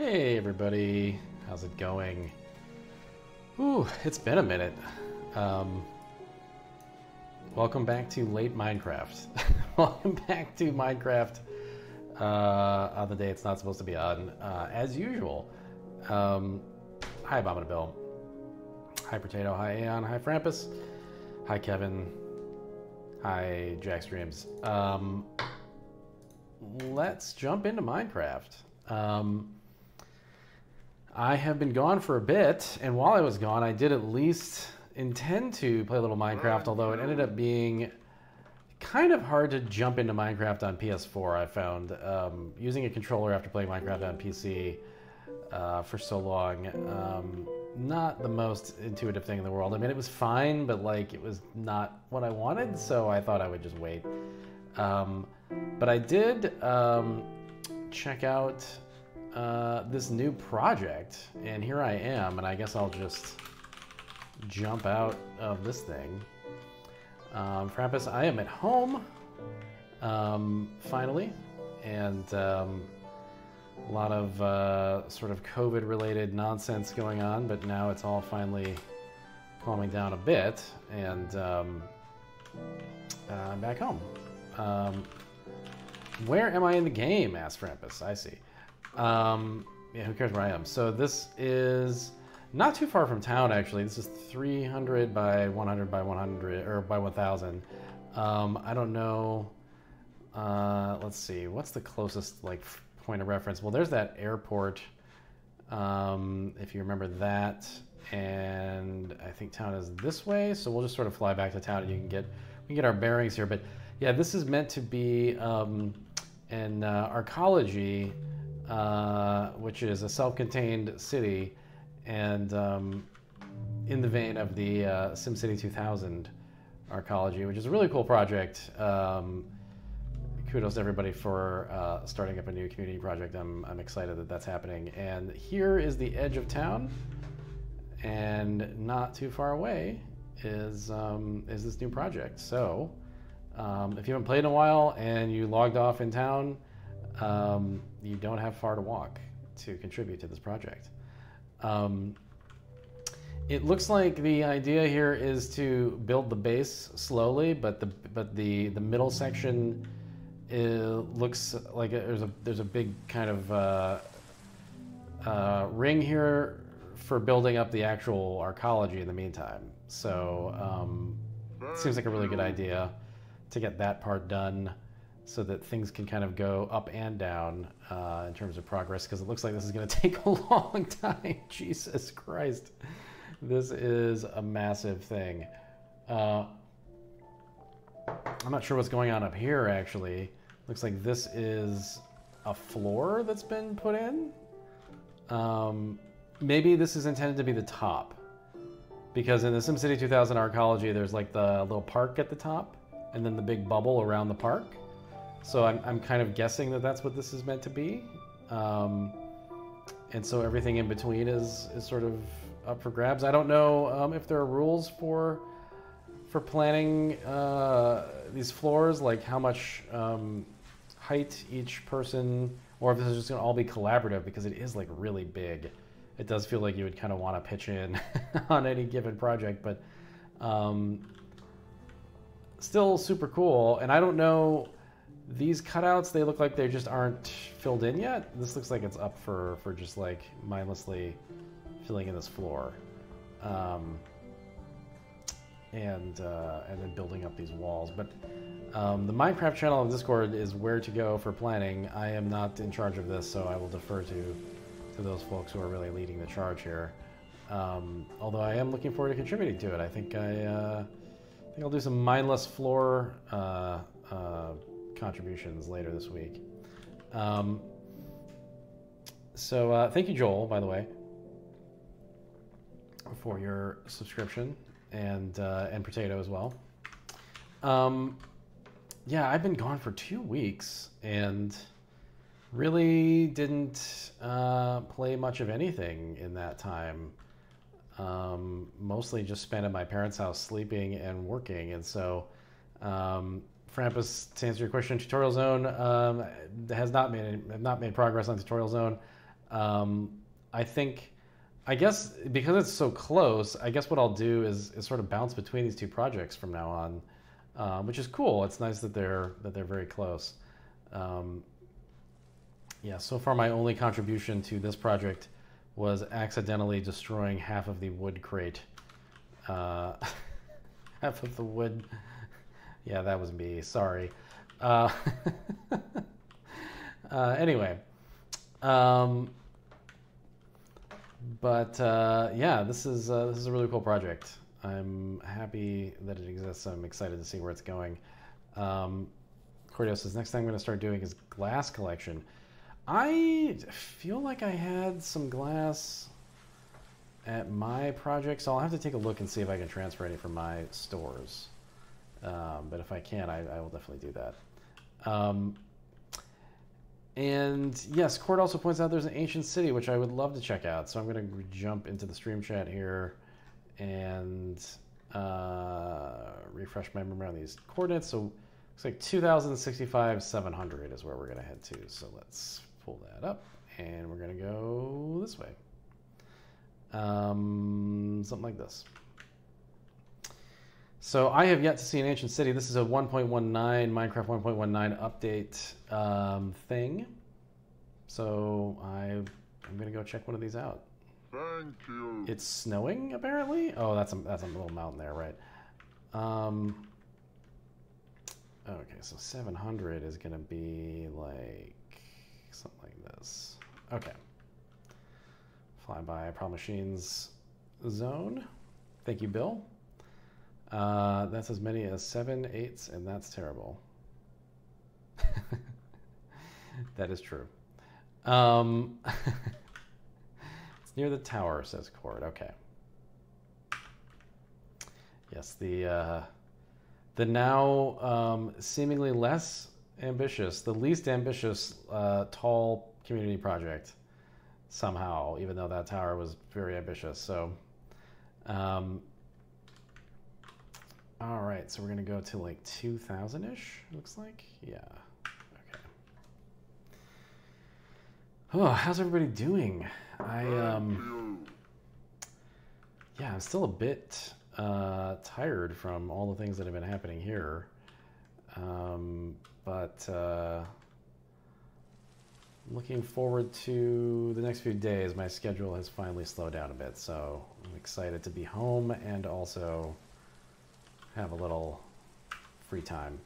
Hey everybody, how's it going? Ooh, it's been a minute. Welcome back to late Minecraft. Welcome back to Minecraft on the day it's not supposed to be on, as usual. Hi Abominable. Hi Potato, hi Aeon, hi Frampus, hi Kevin, hi Jackstreams. Let's jump into Minecraft. I have been gone for a bit, and while I was gone, I did at least intend to play a little Minecraft, although it ended up being kind of hard to jump into Minecraft on PS4, I found. Using a controller after playing Minecraft on PC for so long, not the most intuitive thing in the world. I mean, it was fine, but like it was not what I wanted, so I thought I would just wait. But I did check out this new project, and here I am, and I guess I'll just jump out of this thing. Frampus, I am at home, finally, and a lot of sort of COVID-related nonsense going on, but now it's all finally calming down a bit, and I'm back home. Where am I in the game? Asked Frampus. I see. Yeah, who cares where I am? So this is not too far from town, actually. This is 300 by 100 by 100, or by 1000. I don't know. Let's see. What's the closest like point of reference? Well, there's that airport. If you remember that, and I think town is this way. So we'll just sort of fly back to town, and we can get our bearings here. But yeah, this is meant to be an arcology. Which is a self-contained city, and in the vein of the SimCity 2000 arcology, which is a really cool project. Kudos to everybody for starting up a new community project. I'm excited that that's happening. And here is the edge of town, and not too far away is this new project. So if you haven't played in a while and you logged off in town, you don't have far to walk to contribute to this project. It looks like the idea here is to build the base slowly, but the middle section looks like there's a big kind of ring here for building up the actual arcology in the meantime. So it seems like a really good idea to get that part done, so that things can kind of go up and down in terms of progress, because it looks like this is going to take a long time. Jesus Christ. This is a massive thing. I'm not sure what's going on up here, actually. Looks like this is a floor that's been put in. Maybe this is intended to be the top, because in the SimCity 2000 arcology, there's like the little park at the top, and then the big bubble around the park. So I'm kind of guessing that that's what this is meant to be. And so everything in between is sort of up for grabs. I don't know if there are rules for planning these floors, like how much height each person, or if this is just going to all be collaborative, because it is like really big. It does feel like you would kind of want to pitch in on any given project, but still super cool. And I don't know, these cutouts, they look like they just aren't filled in yet. This looks like it's up for just like mindlessly filling in this floor, and then building up these walls. But the Minecraft channel on Discord is where to go for planning. I am not in charge of this, so I will defer to those folks who are really leading the charge here. Although I am looking forward to contributing to it. I think I'll do some mindless floor contributions later this week. So thank you, Joel, by the way, for your subscription, and Potato as well. Yeah, I've been gone for 2 weeks and really didn't play much of anything in that time. Mostly just spent at my parents' house sleeping and working, and so Frampus, to answer your question, Tutorial Zone have not made progress on Tutorial Zone. I think, I guess because it's so close, I guess what I'll do is sort of bounce between these two projects from now on, which is cool. It's nice that they're very close. Yeah, so far my only contribution to this project was accidentally destroying half of the wood crate. Half of the wood. Yeah, that was me. Sorry. Anyway. Yeah, this is a really cool project. I'm happy that it exists. I'm excited to see where it's going. Cordio says, next thing I'm going to start doing is glass collection. I feel like I had some glass at my project, so I'll have to take a look and see if I can transfer any from my stores. But if I can, I will definitely do that. And yes, Cord also points out there's an ancient city, which I would love to check out. So I'm going to jump into the stream chat here and refresh my memory on these coordinates. So looks like 2065,700 is where we're going to head to. So let's pull that up, and we're going to go this way. Something like this. So I have yet to see an ancient city. This is a 1.19 Minecraft 1.19 update thing. So I'm going to go check one of these out. Thank you. It's snowing apparently. Oh, that's a little mountain there, right? Okay, so 700 is going to be like something like this. Okay. Fly by Problem Machines zone. Thank you, Bill. That's as many as 7 8s, and that's terrible. That is true. It's near the tower, says Cord. Okay. Yes, the now seemingly less ambitious, the least ambitious tall community project somehow, even though that tower was very ambitious. So, all right, so we're gonna go to like 2,000-ish, looks like. Yeah, okay. Oh, how's everybody doing? Yeah, I'm still a bit tired from all the things that have been happening here. Looking forward to the next few days. My schedule has finally slowed down a bit, so I'm excited to be home and also have a little free time.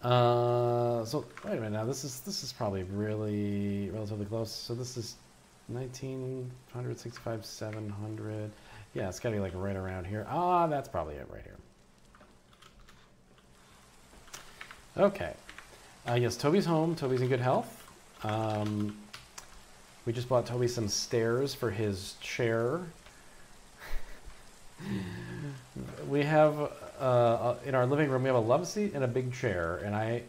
So wait a minute now. This is probably really relatively close. So this is 1965, 700. Yeah, it's gotta be like right around here. Ah, that's probably it right here. Okay. Yes, Toby's home. Toby's in good health. We just bought Toby some stairs for his chair. We have, in our living room, we have a love seat and a big chair. And I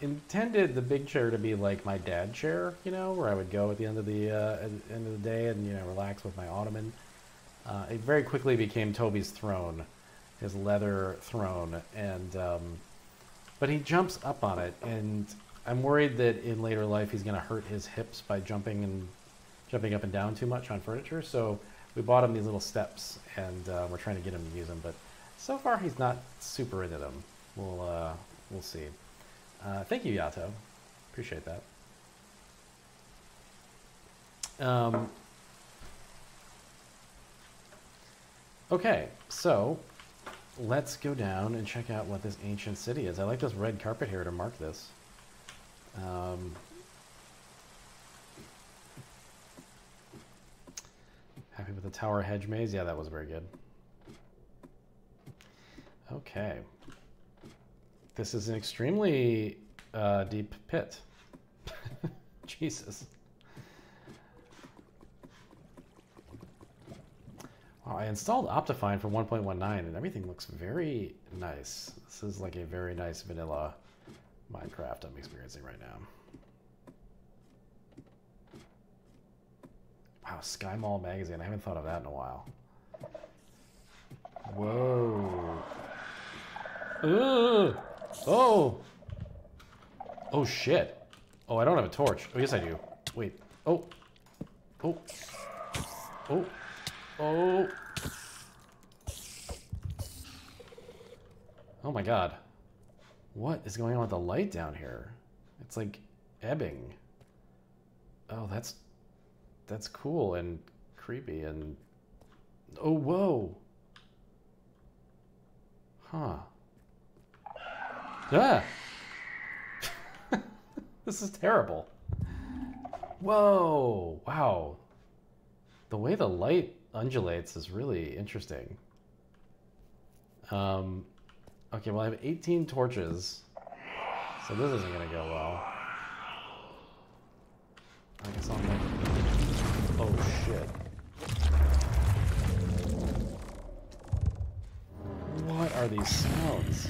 intended the big chair to be like my dad chair, you know, where I would go at the end of the day and, you know, relax with my ottoman. It very quickly became Toby's throne, his leather throne. And, but he jumps up on it, and I'm worried that in later life he's going to hurt his hips by jumping up and down too much on furniture. So we bought him these little steps, and we're trying to get him to use them. But so far he's not super into them. We'll see. Thank you, Yato. Appreciate that. Okay, so let's go down and check out what this ancient city is. I like this red carpet here to mark this. Happy with the tower hedge maze? Yeah, that was very good. Okay. This is an extremely deep pit. Jesus. Wow, I installed Optifine for 1.19 and everything looks very nice. This is like a very nice vanilla Minecraft I'm experiencing right now. Wow, Sky Mall magazine. I haven't thought of that in a while. Whoa. Ugh. Oh. Oh, shit. Oh, I don't have a torch. Oh, yes, I do. Wait. Oh. Oh. Oh. Oh. Oh my god. What is going on with the light down here? It's like ebbing. Oh, that's cool and creepy and... Oh, whoa. Huh. Ah! This is terrible. Whoa! Wow. The way the light undulates is really interesting. Okay, well I have 18 torches, so this isn't gonna go well. I guess I'll make... Oh shit. What are these sounds?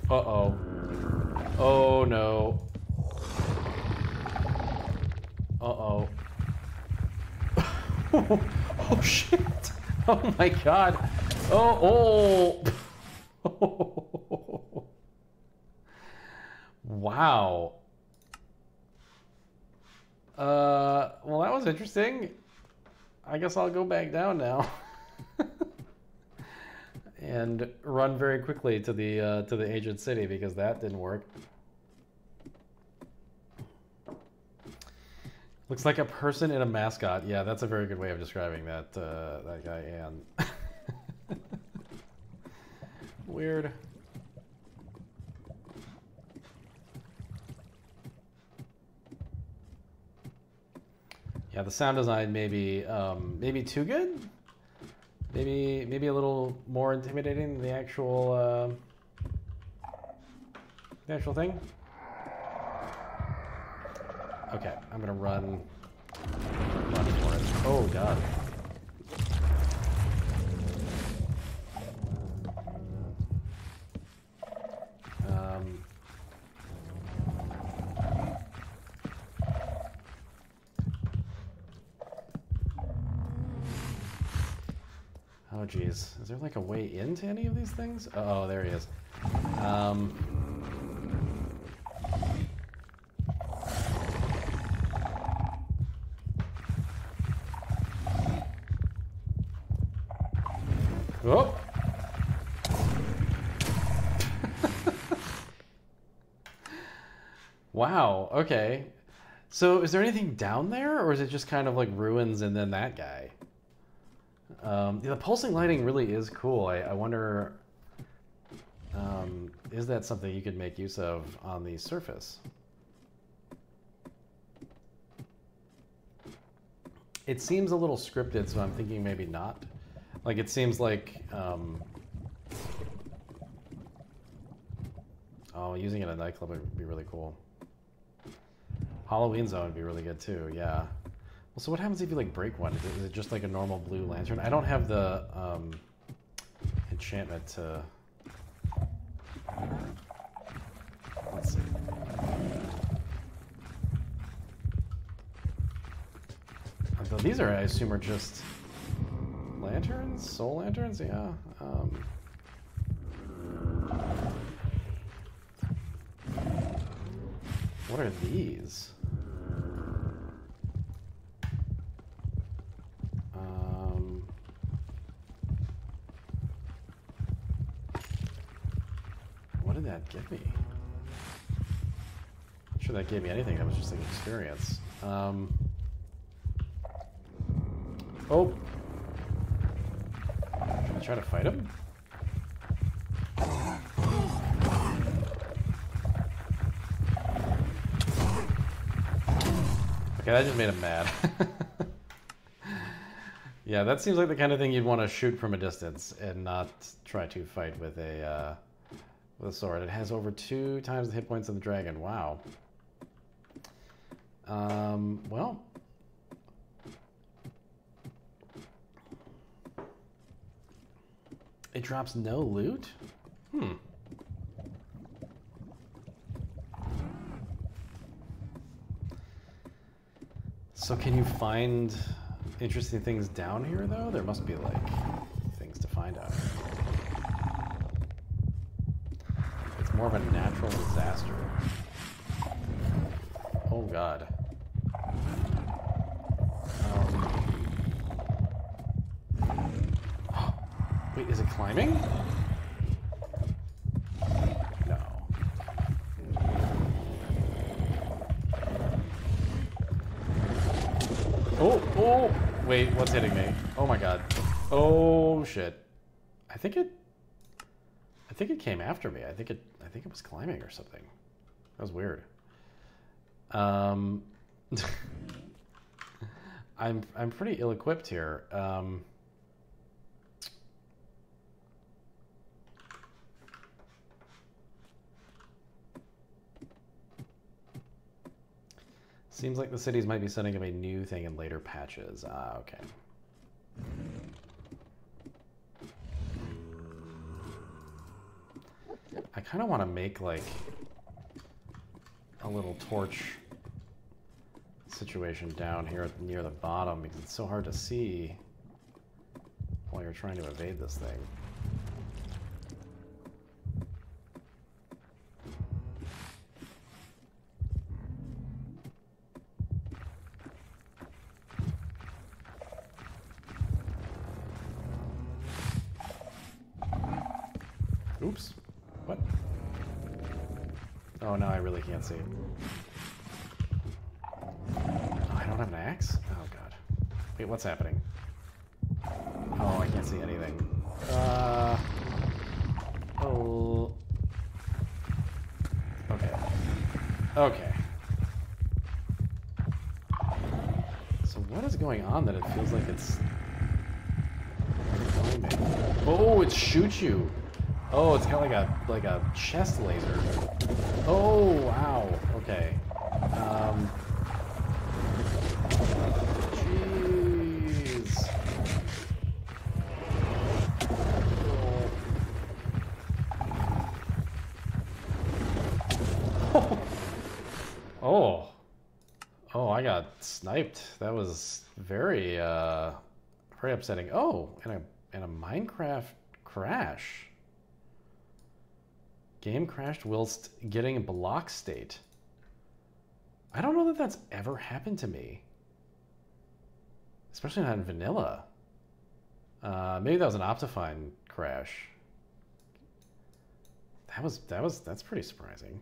Uh-oh. Oh no. Uh-oh. Oh shit! Oh my god! Oh! Oh! Wow. Well that was interesting. I guess I'll go back down now. And run very quickly to the ancient city because that didn't work. Looks like a person in a mascot. Yeah, that's a very good way of describing that that guy, Ann. Weird. Yeah, the sound design maybe too good. Maybe a little more intimidating than the actual thing. Okay, I'm gonna run for it. Oh god. Oh geez, is there like a way into any of these things? Oh, there he is. Oh! Wow, okay. So is there anything down there, or is it just kind of like ruins and then that guy? The pulsing lighting really is cool. I wonder, is that something you could make use of on the surface? It seems a little scripted, so I'm thinking maybe not. Like, it seems like, oh, using it at a nightclub would be really cool. Halloween Zone would be really good too, yeah. Well, so what happens if you like break one? Is it just like a normal blue lantern? I don't have the enchantment to... Let's see. Although these are, I assume, are just lanterns? Soul lanterns? Yeah. What are these? What did that give me? Not sure that gave me anything. That was just like experience. Oh! Should I try to fight him? Okay, that just made him mad. Yeah, that seems like the kind of thing you'd want to shoot from a distance and not try to fight with a sword. It has over 2 times the hit points of the dragon. Wow. Well. It drops no loot? So can you find interesting things down here, though? There must be, like, things to find out here. It's more of a natural disaster. Oh god. Wait, is it climbing? No. Oh, oh! Wait, what's hitting me? Oh my god. Oh shit. I think it came after me. I think it was climbing or something. That was weird. I'm pretty ill-equipped here. Seems like the cities might be setting up a new thing in later patches. Ah, okay. I kind of want to make like a little torch situation down here near the bottom because it's so hard to see while you're trying to evade this thing. Oops. What? Oh, no, I really can't see. Oh, I don't have an axe? Oh, God. Wait, what's happening? Oh, I can't see anything. Oh. Okay. Okay. So what is going on that it feels like it's... Oh, it shoots you! Oh, it's got like a chest laser. Oh, wow. Okay. Jeez. Oh. Oh. Oh, I got sniped. That was very very upsetting. Oh, and a Minecraft crash. Game crashed whilst getting block state. I don't know that that's ever happened to me. Especially not in vanilla. Maybe that was an Optifine crash. That's pretty surprising.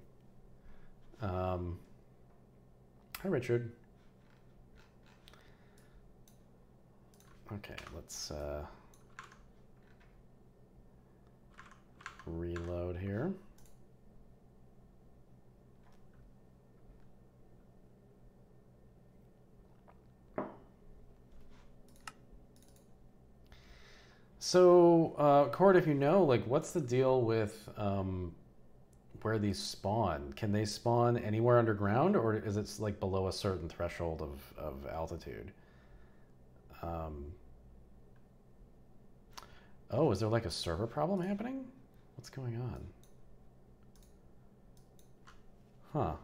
Hi, Richard. Okay, let's reload here. So, Cord, if you know, like, what's the deal with where these spawn? Can they spawn anywhere underground, or is it like below a certain threshold of altitude? Oh, is there like a server problem happening? What's going on? Huh.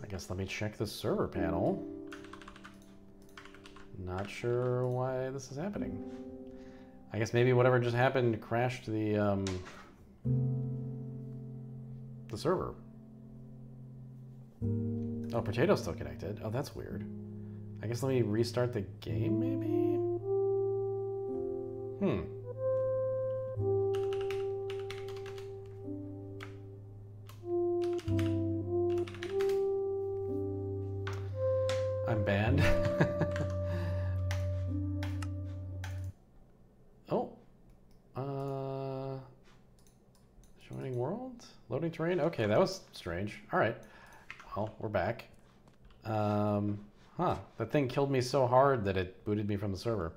I guess let me check the server panel. Not sure why this is happening. I guess maybe whatever just happened crashed the server. Oh, Potato's still connected. Oh, that's weird. I guess let me restart the game, maybe? I'm banned. Oh. Joining world? Loading terrain? Okay, that was strange. Alright. Well, we're back. Huh. That thing killed me so hard that it booted me from the server.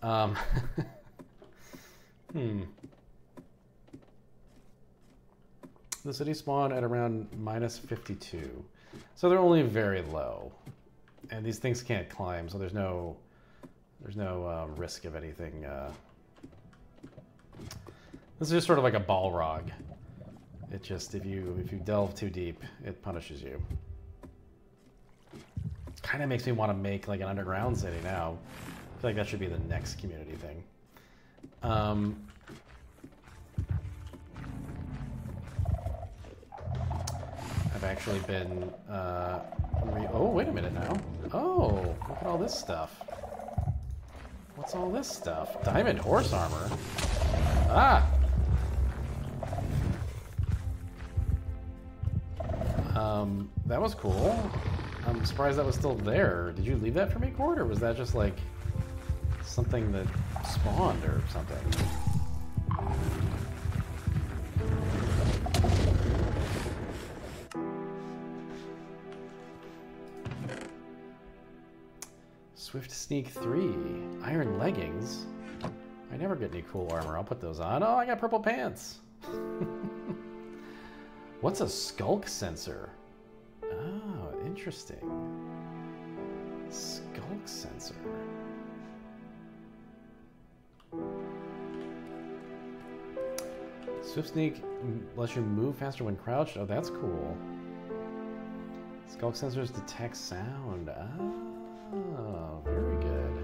The city spawned at around -52. So they're only very low. And these things can't climb, so there's no risk of anything. This is just sort of like a Balrog, It just, if you delve too deep, it punishes you. Kind of makes me want to make like an underground city now. I feel like that should be the next community thing. I've actually been, oh, wait a minute now. Oh, look at all this stuff. What's all this stuff? Diamond horse armor. Ah! That was cool. I'm surprised that was still there. Did you leave that for me, Cord, or was that just like something that spawned or something? Swift Sneak 3. Iron leggings. I never get any cool armor. I'll put those on. Oh, I got purple pants. What's a skulk sensor? Oh, interesting. Skulk sensor. Swift Sneak lets you move faster when crouched. Oh, that's cool. Skulk sensors detect sound. Oh, very good.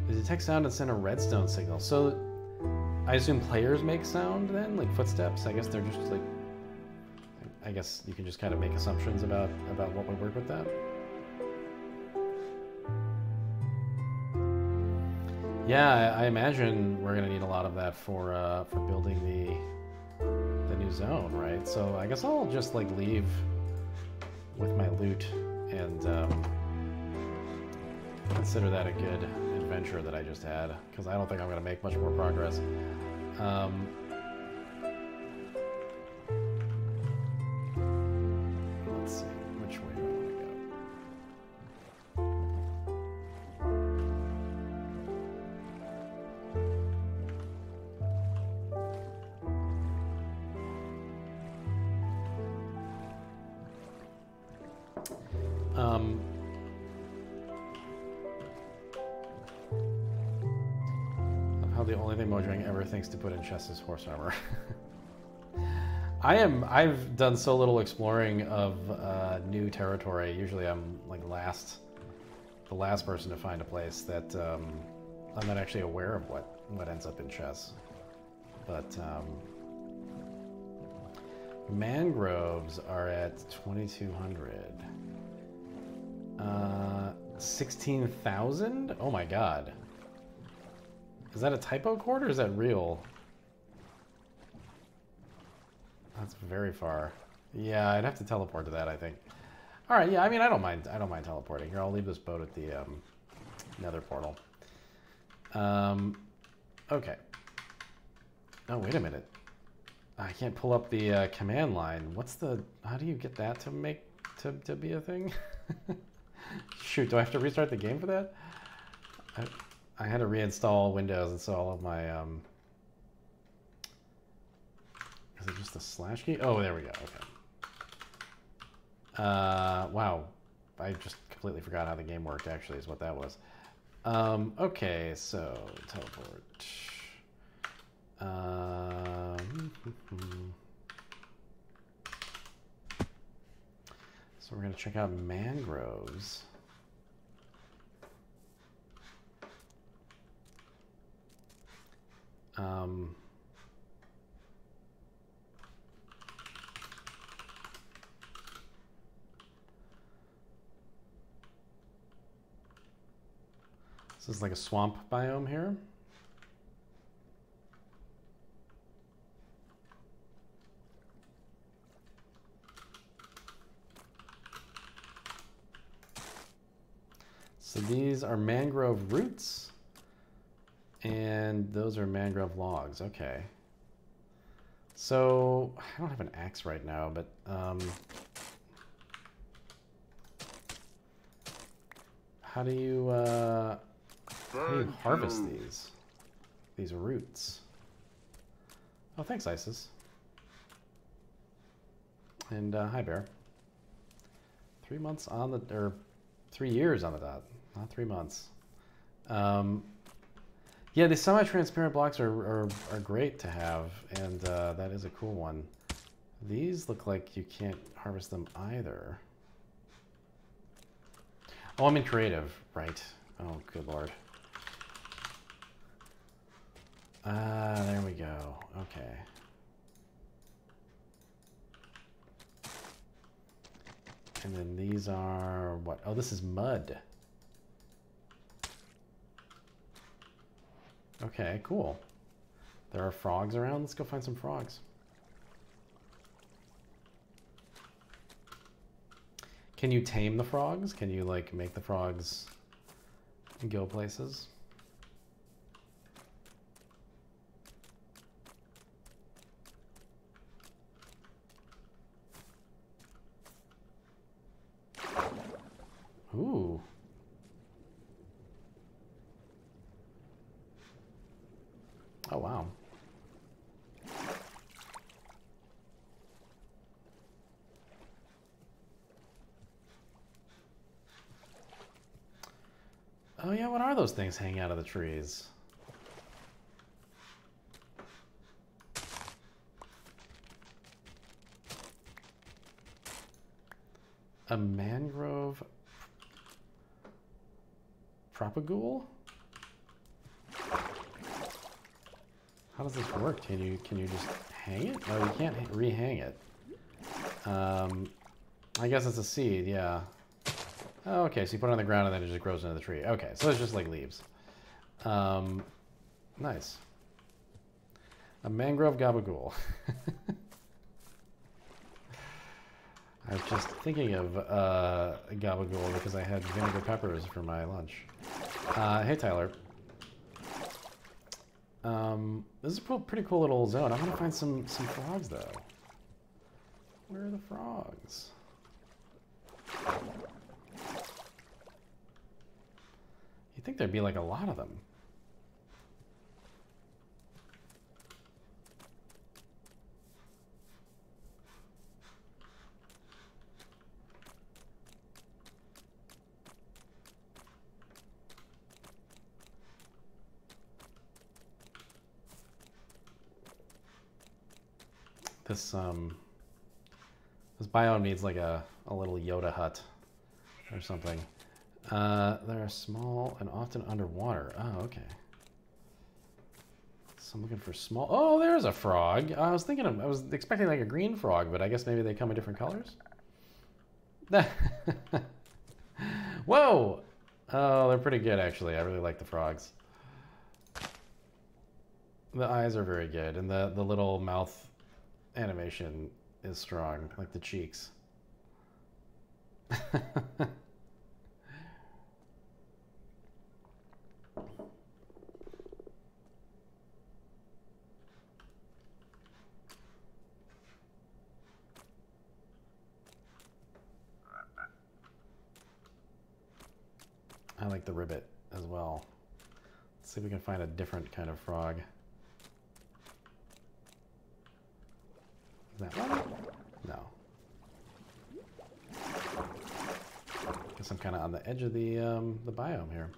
They detect sound and send a redstone signal. So, I assume players make sound then? Like footsteps? I guess they're just like... I guess you can just kind of make assumptions about what would work with that. Yeah, I imagine we're gonna need a lot of that for building the new zone, right? So I guess I'll just like leave with my loot and consider that a good adventure that I just had, because I don't think I'm gonna make much more progress. Let's see, which way do I want to go? How the only thing Mojang ever thinks to put in chests is horse armor. I've done so little exploring of new territory. Usually I'm like the last person to find a place that I'm not actually aware of what ends up in chests. But mangroves are at 2,200. 16,000? Oh my god. Is that a typo, Cord, or is that real? That's very far. Yeah, I'd have to teleport to that, I think. All right, yeah, I mean, I don't mind teleporting. Here, I'll leave this boat at the nether portal. Okay. Oh, wait a minute. I can't pull up the command line. How do you get that to be a thing? Shoot, do I have to restart the game for that? I had to reinstall Windows, and so all of my, is it just the slash key? Oh, there we go, okay. Wow, I just completely forgot how the game worked, actually, is what that was. Okay, so, teleport. So we're gonna check out mangroves. This is like a swamp biome here. So these are mangrove roots, and those are mangrove logs. Okay. So I don't have an axe right now, but how do you harvest these roots? Oh, thanks, Isis. And hi, Bear. 3 months on the, or 3 years on the dot, not 3 months. Yeah, the semi-transparent blocks are great to have, and that is a cool one. These look like you can't harvest them either. Oh, I'm in creative, right. Oh, good lord. There we go. Okay. And then these are what? Oh, this is mud. Okay, cool. There are frogs around. Let's go find some frogs. Can you tame the frogs? Can you, like, make the frogs go places? Ooh. Oh, wow. Oh, yeah, what are those things hanging out of the trees? A mangrove propagule? How does this work? Can you just hang it? No, you can't rehang it. I guess it's a seed, yeah. Oh, okay, so you put it on the ground and then it just grows into the tree. Okay, so it's just like leaves. Nice. A mangrove gabagool. I was just thinking of gabagool because I had vinegar peppers for my lunch. Hey, Tyler. This is a pretty cool little zone. I want to find some frogs, though. Where are the frogs? You'd think there'd be like a lot of them. This biome needs like a little Yoda hut or something. They're small and often underwater. Oh, okay. So I'm looking for small. Oh, there's a frog. I was expecting like a green frog, but I guess maybe they come in different colors. Whoa! Oh, they're pretty good actually. I really like the frogs. The eyes are very good, and the little mouth animation is strong, like the cheeks. I like the ribbit as well. Let's see if we can find a different kind of frog. Is that one? No. Guess I'm kind of on the edge of the biome here.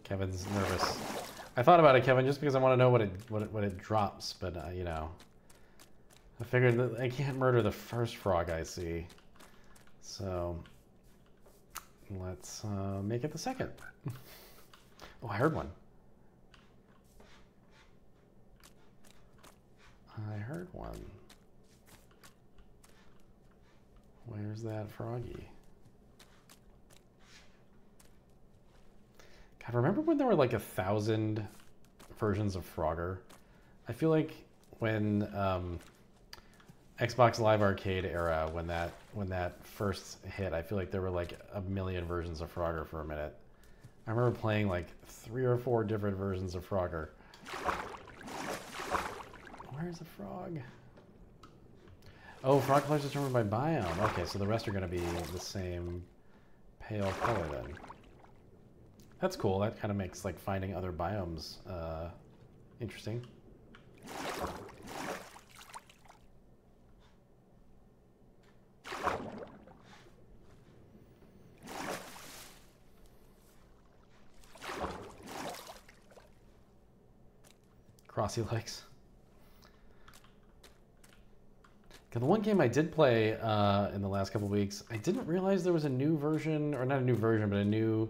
Kevin's nervous. I thought about it, Kevin, just because I want to know what it drops, but you know, I figured that I can't murder the first frog I see, so let's make it the second. Oh, I heard one. I heard one. Where's that froggy? God, remember when there were like 1,000 versions of Frogger? I feel like when Xbox Live Arcade era, when that first hit, I feel like there were like 1 million versions of Frogger for a minute. I remember playing like 3 or 4 different versions of Frogger. Where's the frog? Oh, frog colors determined by biome. Okay, so the rest are going to be the same pale color then. That's cool. That kind of makes like finding other biomes interesting. crossy legs. The one game I did play in the last couple weeks, I didn't realize there was a new version, or not a new version, but a new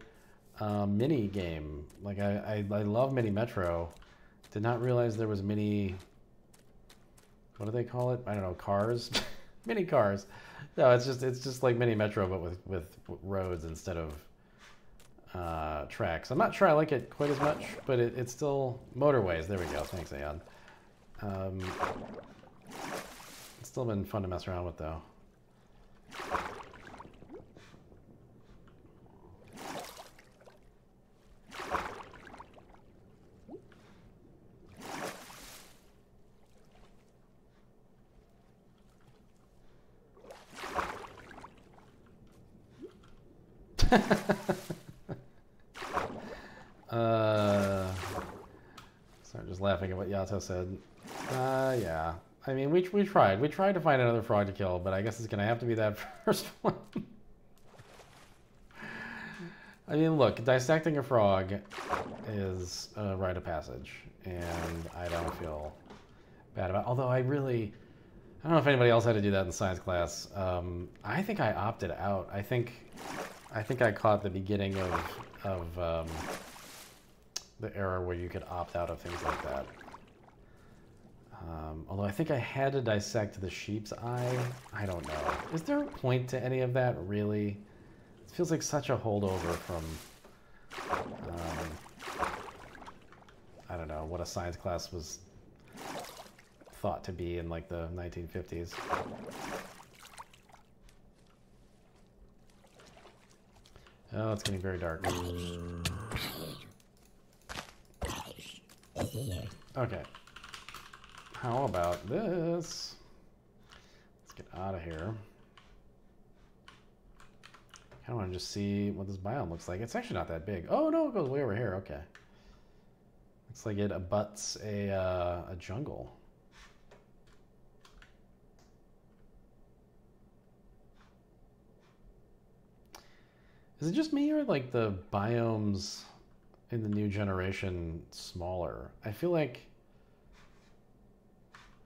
mini game. Like I love Mini Metro. Did not realize there was mini. What do they call it? I don't know. Cars, mini cars. No, it's just like Mini Metro, but with roads instead of tracks. I'm not sure I like it quite as much, but it's still motorways. There we go. Thanks, Aeon. It's still been fun to mess around with, though. Sorry, just laughing at what Yato said. Yeah. I mean, we tried. We tried to find another frog to kill, but I guess it's gonna have to be that first one. I mean, look, dissecting a frog is a rite of passage, and I don't feel bad about it. Although I don't know if anybody else had to do that in science class. I think I opted out. I think I caught the beginning of the era where you could opt out of things like that. Although I think I had to dissect the sheep's eye. I don't know. Is there a point to any of that, really? It feels like such a holdover from, I don't know, what a science class was thought to be in like the 1950s. Oh, it's getting very dark. Okay. How about this? Let's get out of here. I kind of want to just see what this biome looks like. It's actually not that big. Oh no, it goes way over here. Okay. Looks like it abuts a jungle. Is it just me, or like the biomes in the new generation smaller? I feel like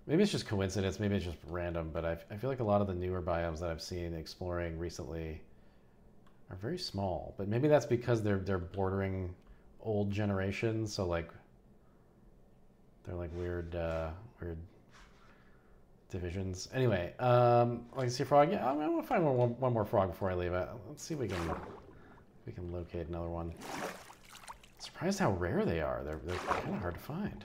maybe it's just coincidence, maybe it's just random, but I feel like a lot of the newer biomes that I've seen exploring recently are very small. But maybe that's because they're bordering old generations, so like they're like weird divisions. Anyway, like see a frog. Yeah, I'm gonna find one more frog before I leave. Let's see if we can locate another one. Surprised how rare they are. They're kind of hard to find.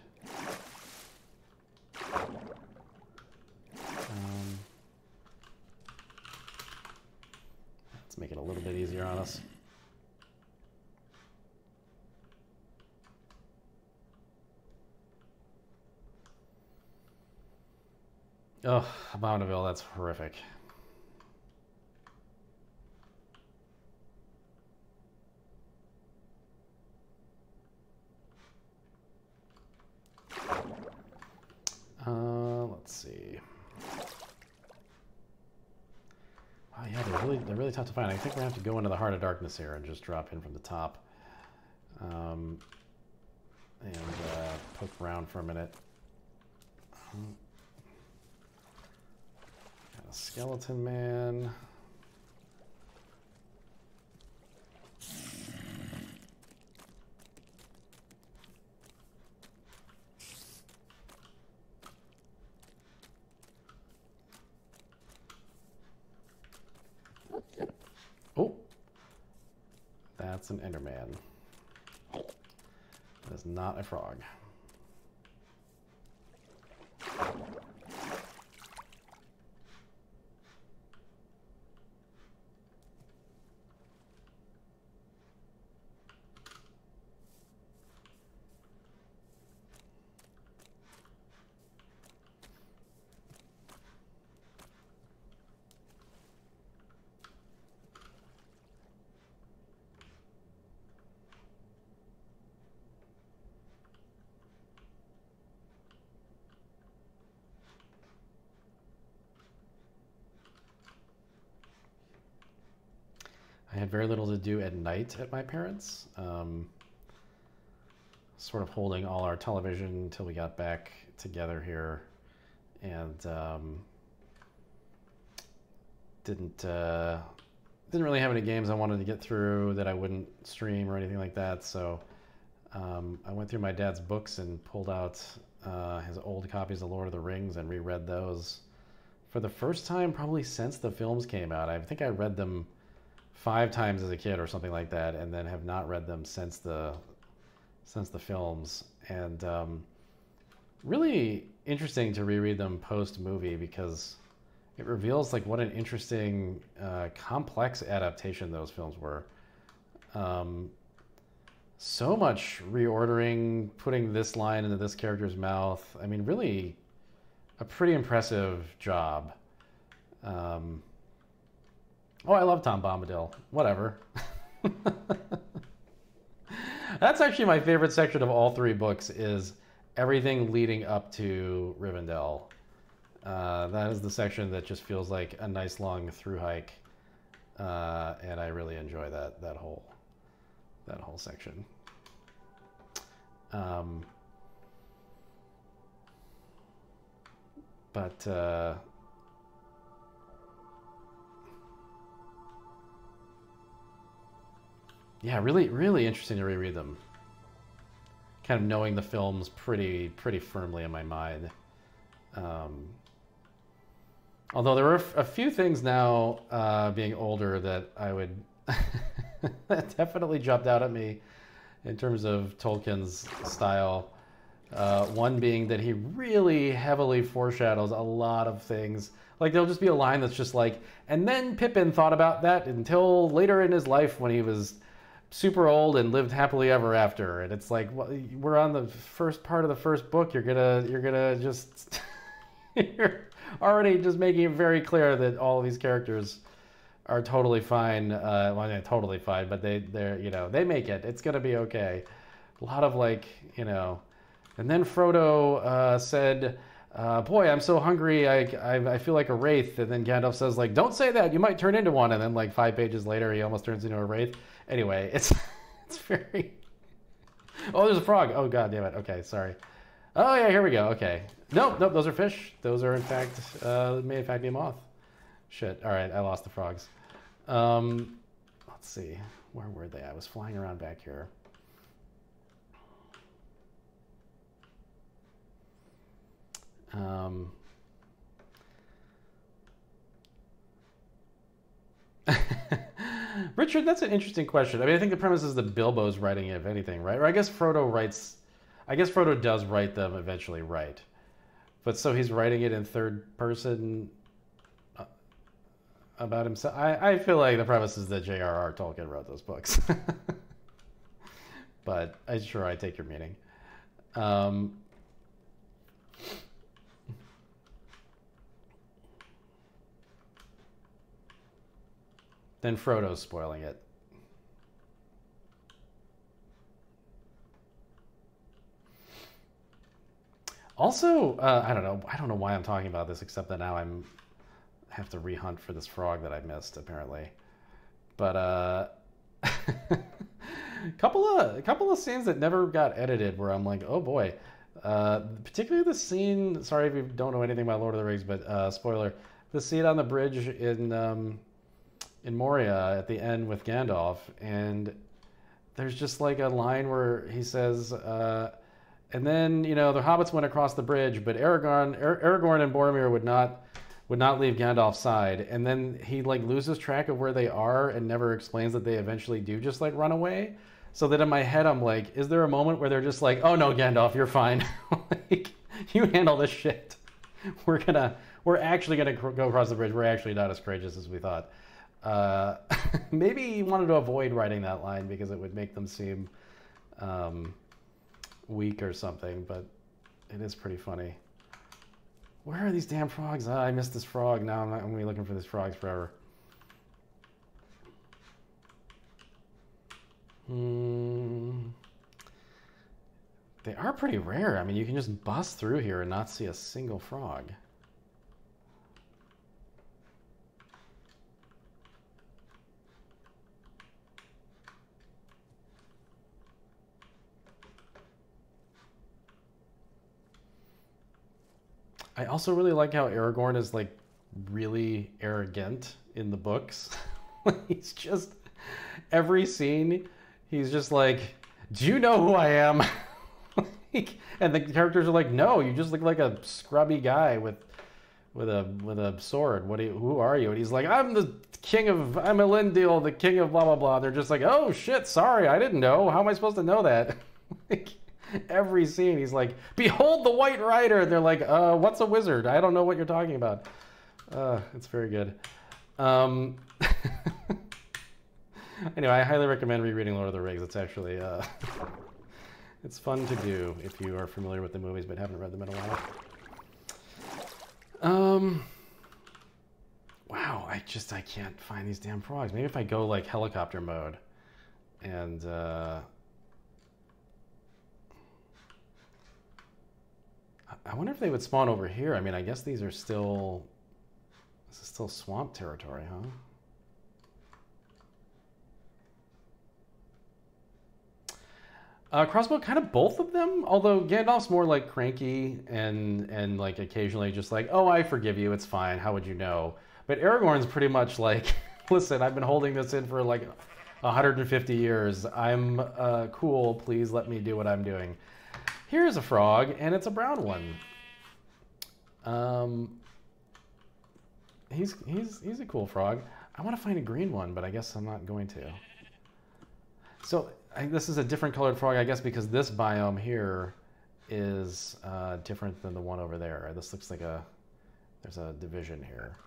Let's make it a little bit easier on us. Oh, Abominable, that's horrific. Let's see. Oh yeah, they're really tough to find. I think we're gonna have to go into the Heart of Darkness here and just drop in from the top. And poke around for a minute. Got a skeleton man. Oh, that's an Enderman. That is not a frog. I had very little to do at night at my parents', sort of holding all our television until we got back together here, and didn't really have any games I wanted to get through that I wouldn't stream or anything like that. So I went through my dad's books and pulled out his old copies of Lord of the Rings and reread those for the first time probably since the films came out. I think I read them 5 times as a kid or something like that, and then have not read them since the films. And really interesting to reread them post movie, because it reveals like what an interesting, complex adaptation those films were. So much reordering, putting this line into this character's mouth. I mean, really a pretty impressive job. Oh, I love Tom Bombadil. Whatever. That's actually my favorite section of all 3 books, is everything leading up to Rivendell. That is the section that just feels like a nice long through hike, and I really enjoy that whole section. Yeah, really, really interesting to reread them. Kind of knowing the films pretty firmly in my mind. Although there were a few things now, being older, that I would that definitely jumped out at me in terms of Tolkien's style. One being that he really heavily foreshadows a lot of things. Like, there'll just be a line that's just like, and then Pippin thought about that until later in his life when he was super old and lived happily ever after. And it's like, well, we're on the first part of the first book. You're gonna just you're already just making it very clear that all of these characters are totally fine. Well, not totally fine, but they're they make it. It's gonna be okay. A lot of like, and then Frodo said, boy, I'm so hungry, I feel like a wraith. And then Gandalf says, like, don't say that, you might turn into one. And then like 5 pages later, he almost turns into a wraith. Anyway, it's very... Oh, there's a frog. Oh, god damn it. Okay, sorry. Oh, yeah, here we go. Okay. Nope, those are fish. Those are, in fact, may in fact be a moth. Shit. All right, I lost the frogs. Let's see. Where were they? I was flying around back here. Richard, that's an interesting question. I mean, I think the premise is that Bilbo's writing it, if anything, right? Or I guess Frodo does write them eventually, right? But so he's writing it in third person about himself. I feel like the premise is that J.R.R. Tolkien wrote those books. But I take your meaning. Then Frodo's spoiling it. Also, I don't know why I'm talking about this, except that now I have to rehunt for this frog that I missed, apparently. But couple of scenes that never got edited, where I'm like, oh boy. Particularly the scene. Sorry if you don't know anything about Lord of the Rings, but spoiler: the scene on the bridge in Moria at the end with Gandalf, and there's just like a line where he says, and then the hobbits went across the bridge, but Aragorn and Boromir would not leave Gandalf's side, and then he like loses track of where they are and never explains that they eventually do just like run away. So that in my head I'm like, is there a moment where they're just like, oh no, Gandalf, you're fine, like, you handle this shit. We're actually gonna go across the bridge. We're actually not as courageous as we thought. Maybe he wanted to avoid writing that line because it would make them seem weak or something, but it is pretty funny. Where are these damn frogs? I missed this frog. Now I'm going to be looking for these frogs forever. They are pretty rare. I mean, you can just bust through here and not see a single frog. I also really like how Aragorn is like really arrogant in the books. He's just every scene, he's just like, "Do you know who I am?" And the characters are like, "No, you just look like a scrubby guy with a sword. Who are you?" And he's like, I'm Elendil, the king of blah blah blah. They're just like, "Oh shit, sorry, I didn't know. How am I supposed to know that?" Like, every scene he's like, "Behold the White Rider," and they're like, "What's a wizard? I don't know what you're talking about." It's very good. Anyway, I highly recommend rereading Lord of the Rings. It's actually it's fun to do if you are familiar with the movies but haven't read them in a while. Wow, I can't find these damn frogs. Maybe if I go like helicopter mode and I wonder if they would spawn over here. I mean, I guess these are still, this is still swamp territory, huh? Crossbow, kind of both of them. Although Gandalf's more like cranky and like occasionally just like, "Oh, I forgive you. It's fine. How would you know?" But Aragorn's pretty much like, "Listen, I've been holding this in for like 150 years. I'm cool. Please let me do what I'm doing." Here's a frog, and it's a brown one. He's a cool frog. I want to find a green one, but I guess I'm not going to. So this is a different colored frog, I guess, because this biome here is different than the one over there. This looks like there's a division here.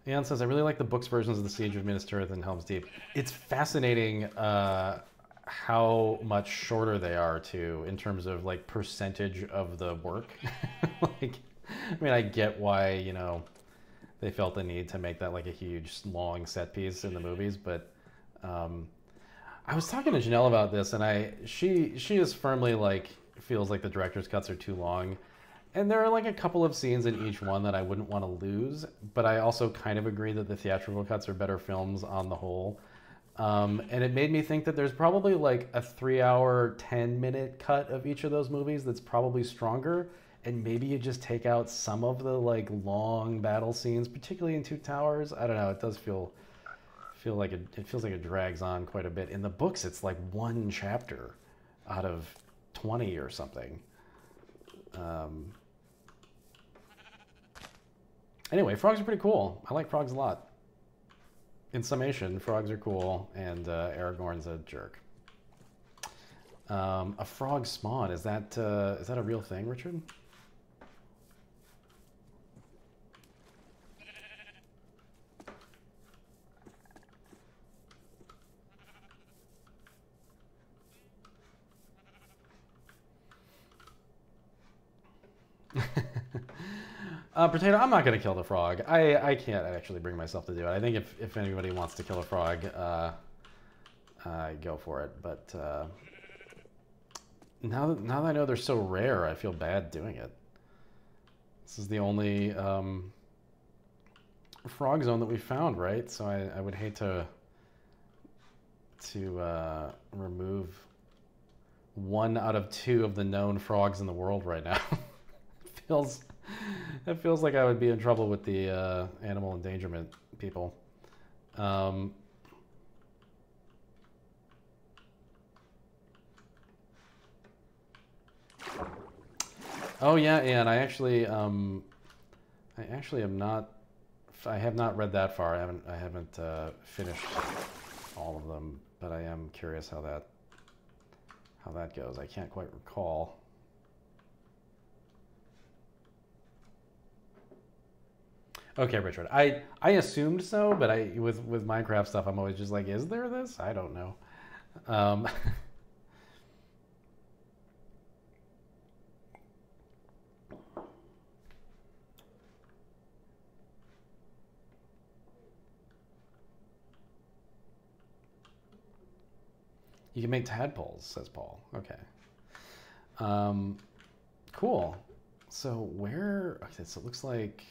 Ian says, "I really like the books versions of the Siege of Minas Tirith and Helm's Deep." It's fascinating how much shorter they are too, in terms of like percentage of the work. Like, I mean, I get why, you know, they felt the need to make that like a huge, long set piece in the movies, but I was talking to Janelle about this, and she is firmly like, feels like the director's cuts are too long. And there are like a couple of scenes in each one that I wouldn't want to lose, but I also kind of agree that the theatrical cuts are better films on the whole. And it made me think that there's probably like a 3-hour, 10-minute cut of each of those movies that's probably stronger. And maybe you just take out some of the like long battle scenes, particularly in Two Towers. I don't know. It does feel like it feels like it drags on quite a bit. In the books, it's like one chapter out of 20 or something. Anyway, frogs are pretty cool. I like frogs a lot. In summation, frogs are cool, and Aragorn's a jerk. A frog spawn, is that a real thing, Richard? Potato, I'm not going to kill the frog. I can't actually bring myself to do it. I think if anybody wants to kill a frog, go for it. But now that I know they're so rare, I feel bad doing it. This is the only frog zone that we found, right? So I would hate to remove 1 out of 2 of the known frogs in the world right now. It feels like I would be in trouble with the animal endangerment people. Oh yeah, and I actually am not. I have not read that far. I haven't finished all of them, but I am curious how that goes. I can't quite recall. Okay, Richard. I assumed so, but with Minecraft stuff, I'm always just like, is there this? I don't know. You can make tadpoles, says Paul. Okay. Cool. So where? Okay, so it looks like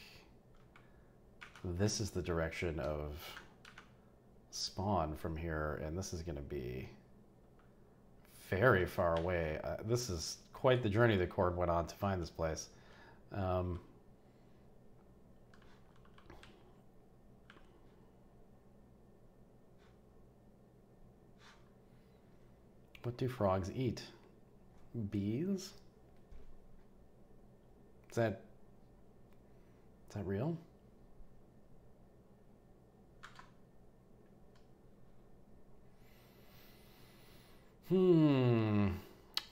this is the direction of spawn from here, and this is going to be very far away. This is quite the journey that Cord went on to find this place. What do frogs eat? Bees? Is that real?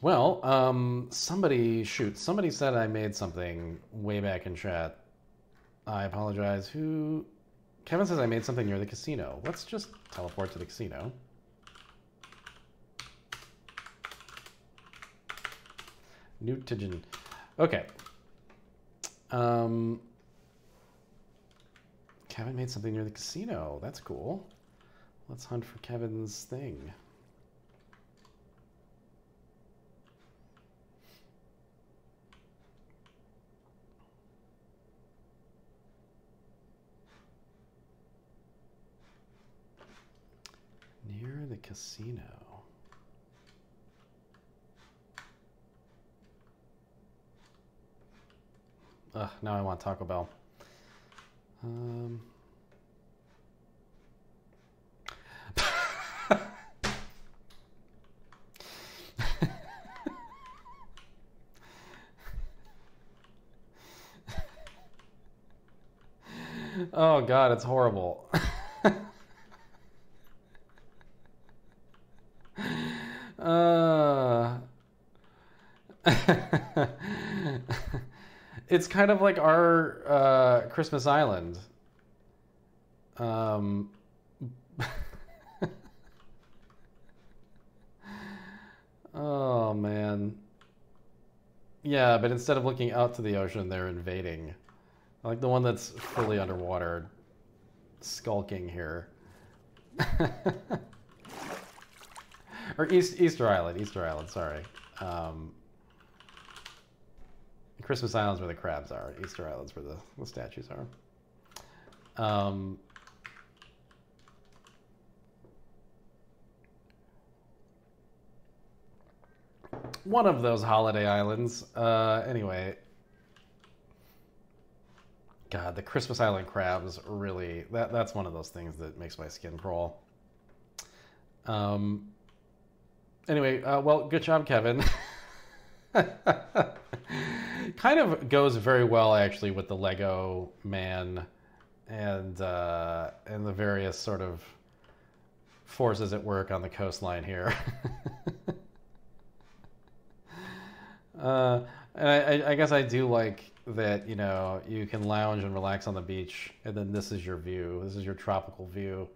Well, somebody said I made something way back in chat. I apologize. Who? Kevin says I made something near the casino. Let's just teleport to the casino. Newtigen. Okay. Kevin made something near the casino. That's cool. Let's hunt for Kevin's thing. Near the casino. Ugh, now I want Taco Bell. Oh God, it's horrible. It's kind of like our Christmas Island. Oh man. Yeah, but instead of looking out to the ocean, they're invading. I like the one that's fully underwater, skulking here. Or Easter Island, sorry. Christmas Island's where the crabs are. Easter Island's where the statues are. One of those holiday islands. Anyway. God, the Christmas Island crabs really... That's one of those things that makes my skin crawl. Anyway, well, good job, Kevin. Kind of goes very well, actually, with the Lego man and the various sort of forces at work on the coastline here. And I guess I do like that, you know, you can lounge and relax on the beach, and then this is your view. This is your tropical view.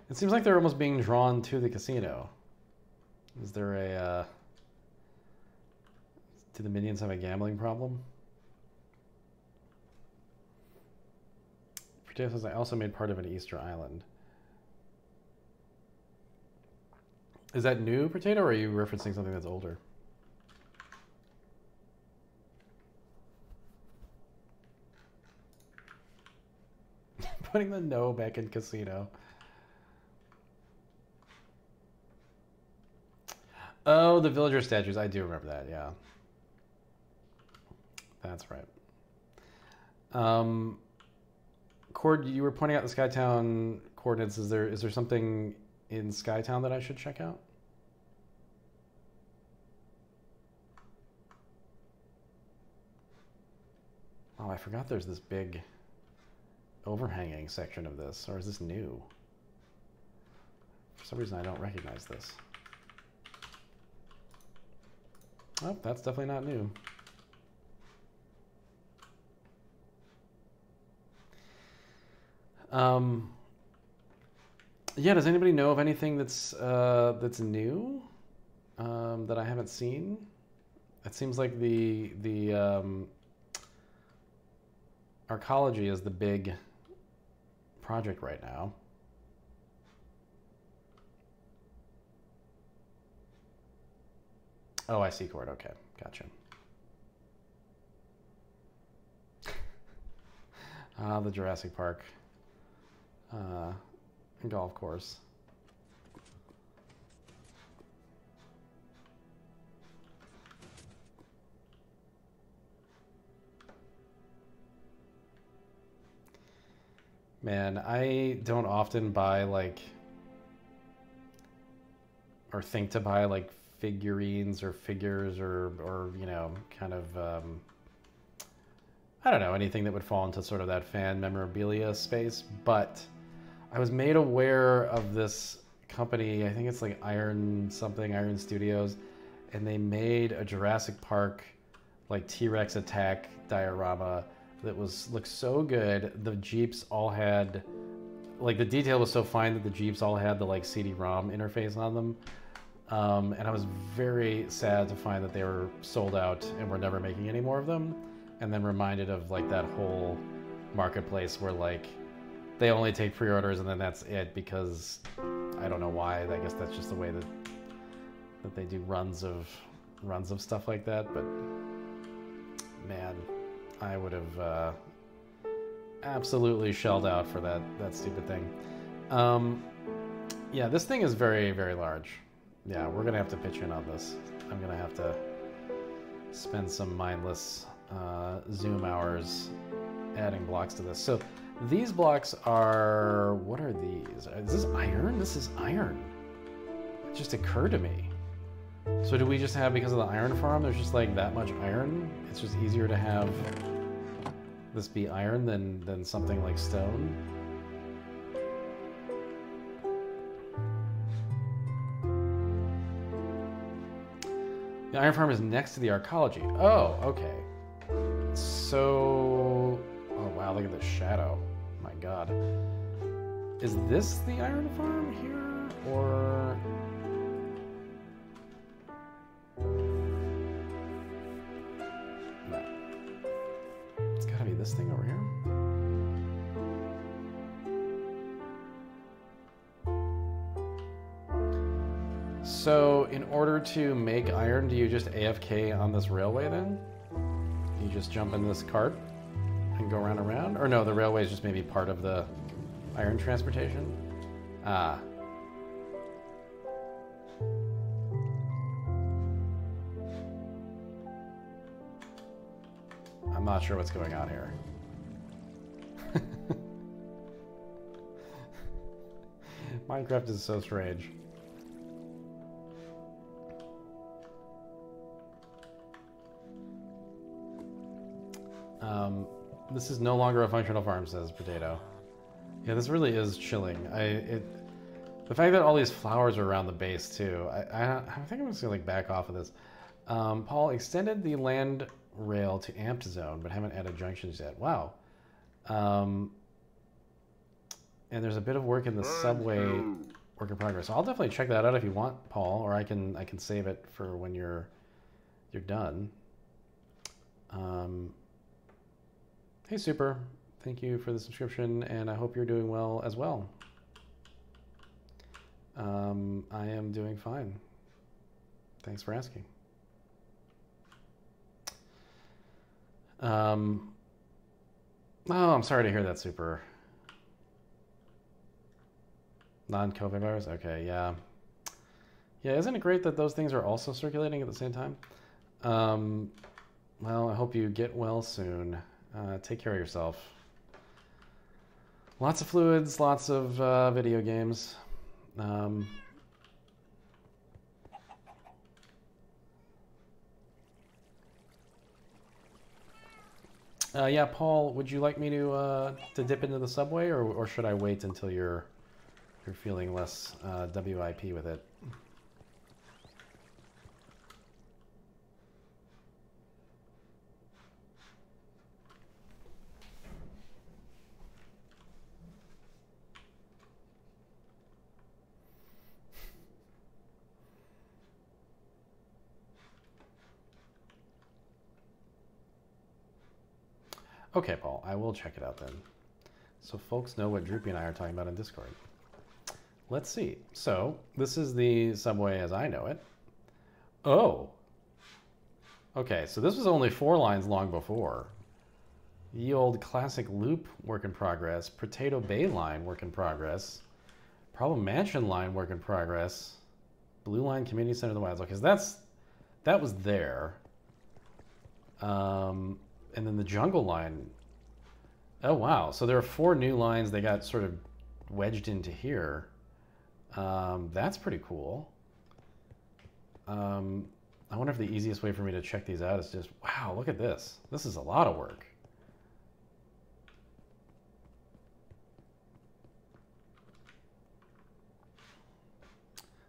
It seems like they're almost being drawn to the casino. Is there a... do the minions have a gambling problem? Potato says, I also made part of an Easter Island. Is that new, Potato, or are you referencing something that's older? Putting the no back in casino. Oh, the villager statues. I do remember that, yeah. That's right. Cord, you were pointing out the Skytown coordinates. Is there something in Skytown that I should check out? Oh, I forgot there's this big overhanging section of this. Or is this new? For some reason I don't recognize this. Oh, that's definitely not new. Yeah, does anybody know of anything that's new that I haven't seen? It seems like the Arcology is the big project right now. Oh, I see chord. Okay, gotcha. The Jurassic Park golf course. Man, I don't often buy like, or think to buy like figurines or figures or you know, kind of I don't know, anything that would fall into sort of that fan memorabilia space. But I was made aware of this company, I think it's like Iron something, Iron Studios, and they made a Jurassic Park like T-Rex attack diorama that looked so good. The Jeeps all had, like, the detail was so fine that the Jeeps all had the like CD-ROM interface on them. And I was very sad to find that they were sold out and were never making any more of them. And then reminded of like that whole marketplace where like they only take pre-orders and then that's it, because I don't know why. I guess that's just the way that they do runs of stuff like that. But man, I would have absolutely shelled out for that stupid thing. Yeah, this thing is very, very large. Yeah, we're gonna have to pitch in on this. I'm gonna have to spend some mindless Zoom hours adding blocks to this. So these blocks are, what are these? Is this iron? This is iron. It just occurred to me. So do we just have, because of the iron farm, there's just like that much iron? It's just easier to have this be iron than something like stone? The iron farm is next to the arcology. Oh, okay. So, oh wow, look at the shadow. My God. Is this the iron farm here, or? No. It's gotta be this thing over here. So, in order to make iron, do you just AFK on this railway then? You just jump in this cart and go around and around? Or no, the railway is just maybe part of the iron transportation? Ah. I'm not sure what's going on here. Minecraft is so strange. This is no longer a functional farm, says Potato. Yeah, this really is chilling. The fact that all these flowers are around the base too. I think I'm just gonna like back off of this. Paul extended the land rail to amped zone, but haven't added junctions yet. Wow. And there's a bit of work in the subway work in progress. So I'll definitely check that out if you want, Paul, or I can save it for when you're done. Hey, Super. Thank you for the subscription, and I hope you're doing well as well. I am doing fine. Thanks for asking. Oh, I'm sorry to hear that, Super. Non-COVID virus? Okay, yeah. Yeah, isn't it great that those things are also circulating at the same time? Well, I hope you get well soon. Take care of yourself. Lots of fluids, lots of video games. Yeah, Paul, would you like me to dip into the subway, or should I wait until you're feeling less WIP with it? Okay, Paul, I will check it out then. So folks know what Droopy and I are talking about in Discord. Let's see. So this is the subway as I know it. Oh, Okay, so this was only 4 lines long before. Ye old classic loop, work in progress. Potato Bay line, work in progress. Problem Mansion line, work in progress. Blue line, Community Center of the Wilds. Okay, so that was there. And then the Jungle line. Oh, wow. So there are 4 new lines. They got sort of wedged into here. That's pretty cool. I wonder if the easiest way for me to check these out is just, wow, look at this. This is a lot of work.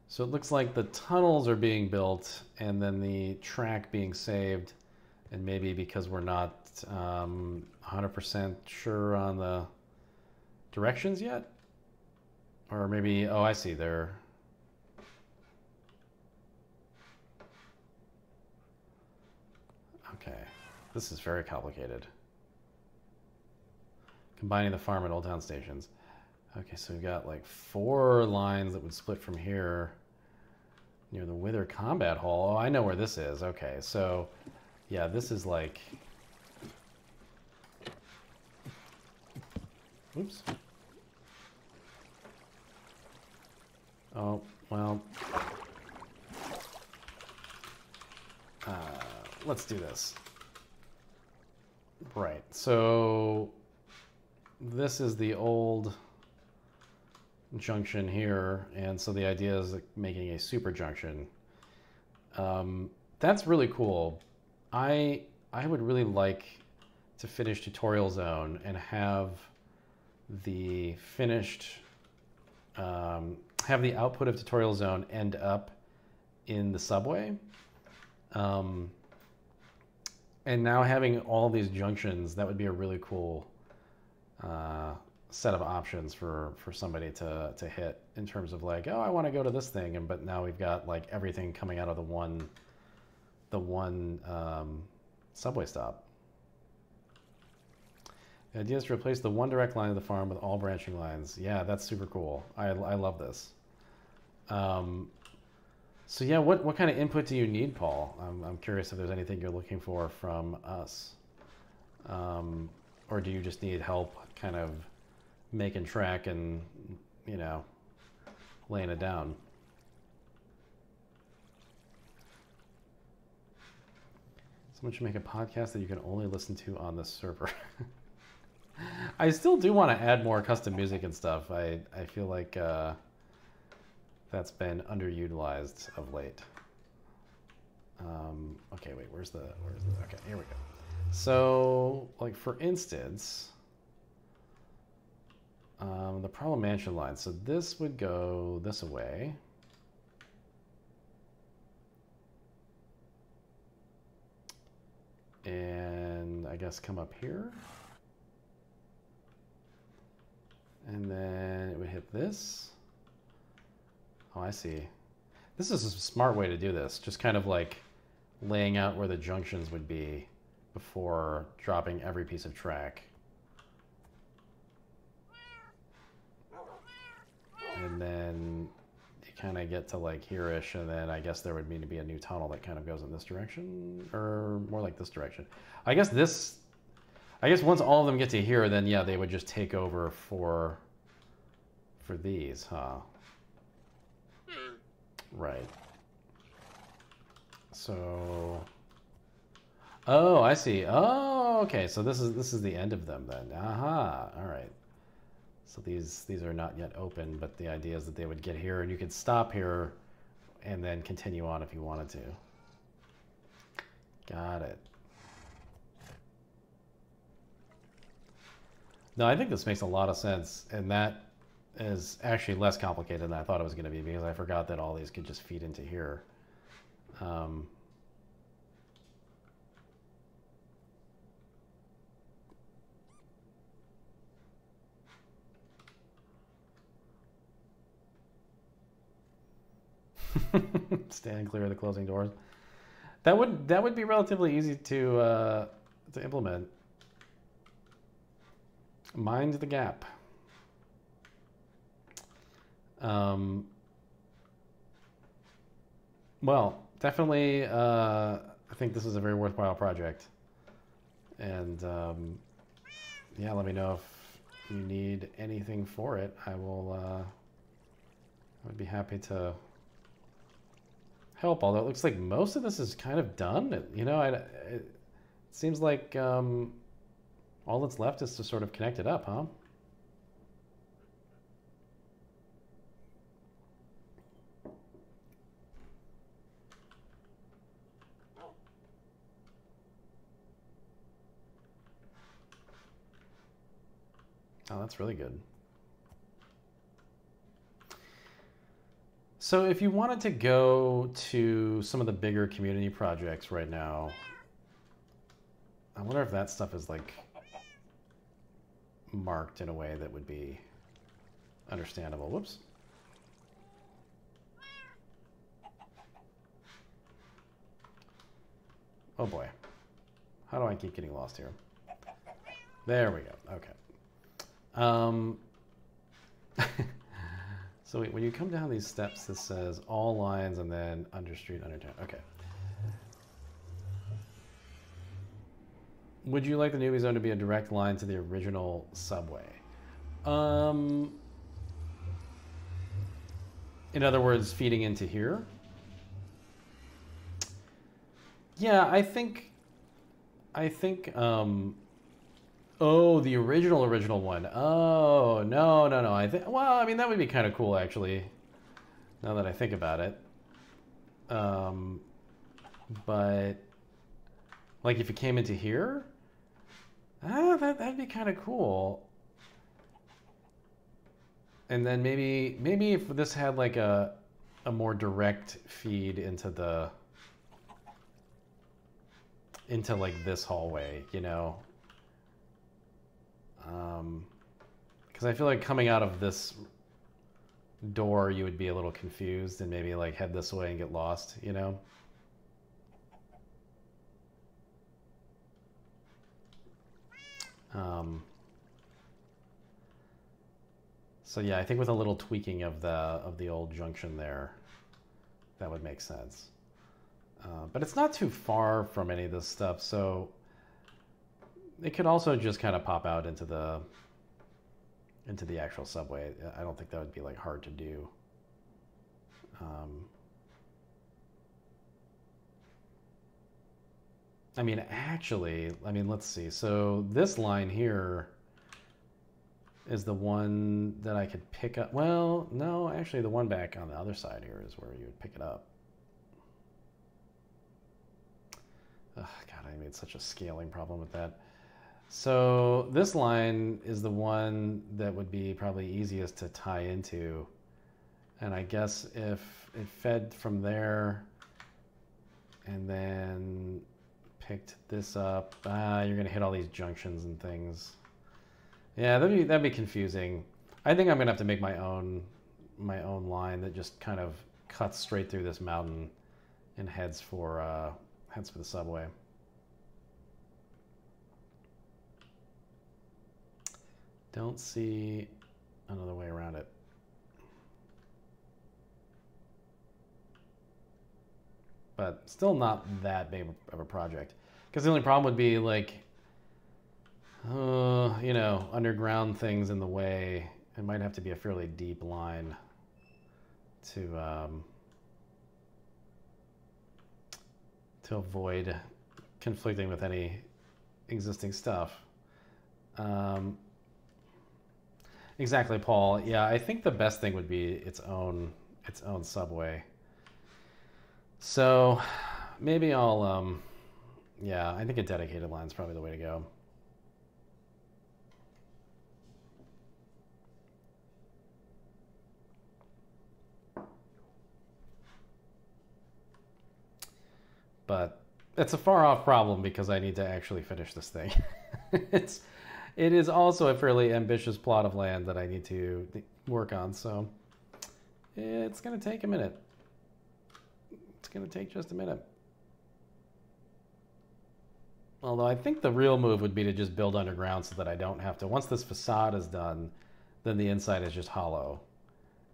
So it looks like the tunnels are being built and then the track being saved. And maybe because we're not 100% sure on the directions yet? Or maybe, oh, I see, they're... Okay, this is very complicated. Combining the farm and Old Town stations. Okay, so we've got like 4 lines that would split from here near the Wither Combat Hall. Oh, I know where this is. Okay, so yeah, this is like... Oops. Oh, well... let's do this. Right, so this is the old junction here, and so the idea is making a super junction. That's really cool. I would really like to finish Tutorial Zone and have the finished, have the output of Tutorial Zone end up in the subway. And now having all these junctions, that would be a really cool set of options for somebody to hit in terms of like, oh, I want to go to this thing, but now we've got like everything coming out of the one subway stop. The idea is to replace the one direct line of the farm with all branching lines. Yeah, that's super cool. I love this. So yeah, what kind of input do you need, Paul? I'm curious if there's anything you're looking for from us. Or do you just need help kind of making track and, you know, laying it down? Someone should make a podcast that you can only listen to on this server. I still do want to add more custom music and stuff. I feel like that's been underutilized of late. Okay, wait, where's the, okay, here we go. So, like for instance, the Problem Mansion line. So this would go this way. And I guess come up here. And then it would hit this. Oh, I see. This is a smart way to do this. Just kind of like laying out where the junctions would be before dropping every piece of track. And then you kind of get to like here-ish, and then I guess there would need to be a new tunnel that kind of goes in this direction, or more like this direction. I guess once all of them get to here, then yeah, they would just take over for these, huh? Right. So, oh, I see. Oh, okay. So this is the end of them then. Aha. All right. So these are not yet open, but the idea is that they would get here, and you could stop here, and then continue on if you wanted to. Got it. No, I think this makes a lot of sense, and that is actually less complicated than I thought it was going to be, because I forgot that all these could just feed into here. Stand clear of the closing doors. That would be relatively easy to implement. Mind the gap. Well, definitely I think this is a very worthwhile project. And yeah, let me know if you need anything for it. I would be happy to help. Although it looks like most of this is kind of done. You know, it seems like all that's left is to sort of connect it up, huh? Oh, that's really good. So if you wanted to go to some of the bigger community projects right now, I wonder if that stuff is like marked in a way that would be understandable. Whoops. Oh boy. How do I keep getting lost here? There we go. Okay. So when you come down these steps, this says all lines and then under street, under town. Okay. Would you like the newbie zone to be a direct line to the original subway? In other words, feeding into here? Yeah, I think, oh, the original one. Oh, no. Well, I mean, that would be kind of cool, actually, now that I think about it. But, like, if it came into here, that'd be kind of cool. And then maybe if this had, like, a more direct feed into like, this hallway, you know? Because I feel like coming out of this door, you would be a little confused and maybe like head this way and get lost, you know? So yeah, I think with a little tweaking of the old junction there, that would make sense. But it's not too far from any of this stuff, so it could also just kind of pop out into the actual subway. I don't think that would be like hard to do. I mean, actually, let's see. So this line here is the one that I could pick up. Well, no, actually the one back on the other side here is where you would pick it up. Oh, God, I made such a scaling problem with that. So this line is the one that would be probably easiest to tie into. And I guess if it fed from there and then picked this up, you're gonna hit all these junctions and things. Yeah, that'd be confusing. I think I'm gonna have to make my own line that just kind of cuts straight through this mountain and heads for the subway. Don't see another way around it. But still not that big of a project. Because the only problem would be like, you know, underground things in the way. It might have to be a fairly deep line to avoid conflicting with any existing stuff. Exactly, Paul. Yeah, I think the best thing would be its own subway. So maybe I'll, yeah, I think a dedicated line is probably the way to go. But it's a far off problem because I need to actually finish this thing. It is also a fairly ambitious plot of land that I need to work on, so it's going to take a minute. It's going to take just a minute. Although I think the real move would be to just build underground so that I don't have to, once this facade is done, then the inside is just hollow.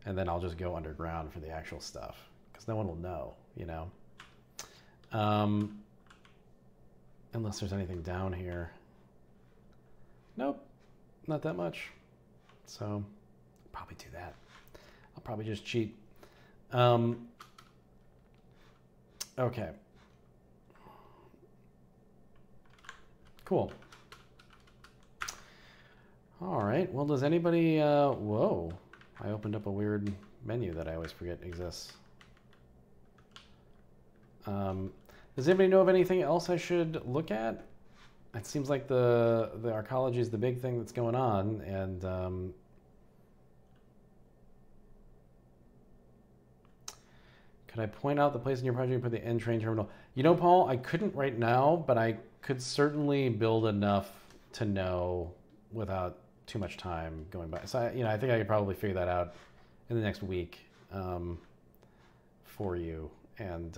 And then I'll just go underground for the actual stuff, because no one will know, you know? Unless there's anything down here. Nope, not that much. So I'll probably do that. I'll probably just cheat. Okay. Cool. All right. Well, does anybody... whoa. I opened up a weird menu that I always forget exists. Does anybody know of anything else I should look at? It seems like the arcology is the big thing that's going on, and could I point out the place in your project for the N train terminal? You know, Paul, I couldn't right now, but I could certainly build enough to know without too much time going by. So I think I could probably figure that out in the next week for you. And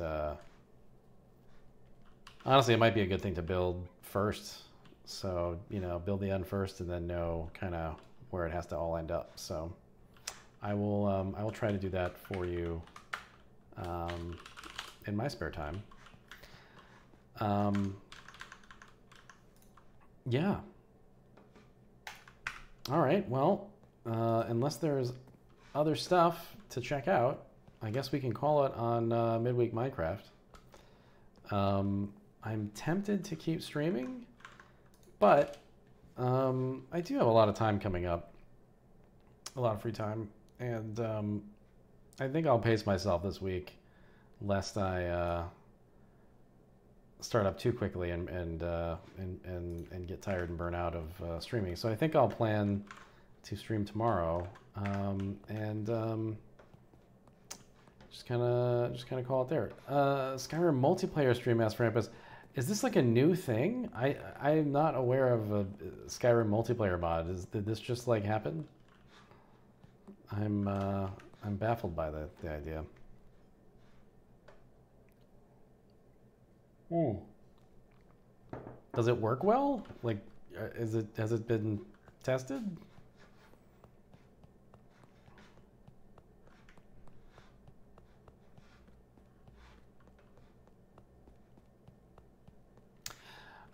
honestly, it might be a good thing to build first. So, build the N first and then know kind of where it has to all end up. So I will try to do that for you in my spare time. Yeah. All right. Well, unless there's other stuff to check out, I guess we can call it on Midweek Minecraft. I'm tempted to keep streaming, but I do have a lot of time coming up, a lot of free time, and I think I'll pace myself this week, lest I start up too quickly and get tired and burn out of streaming. So I think I'll plan to stream tomorrow, and just kind of call it there. Skyrim multiplayer stream, asked Rampus. Is this like a new thing? I'm not aware of a Skyrim multiplayer mod. Did this just like happen? I'm baffled by the idea. Does it work well? Like, has it been tested?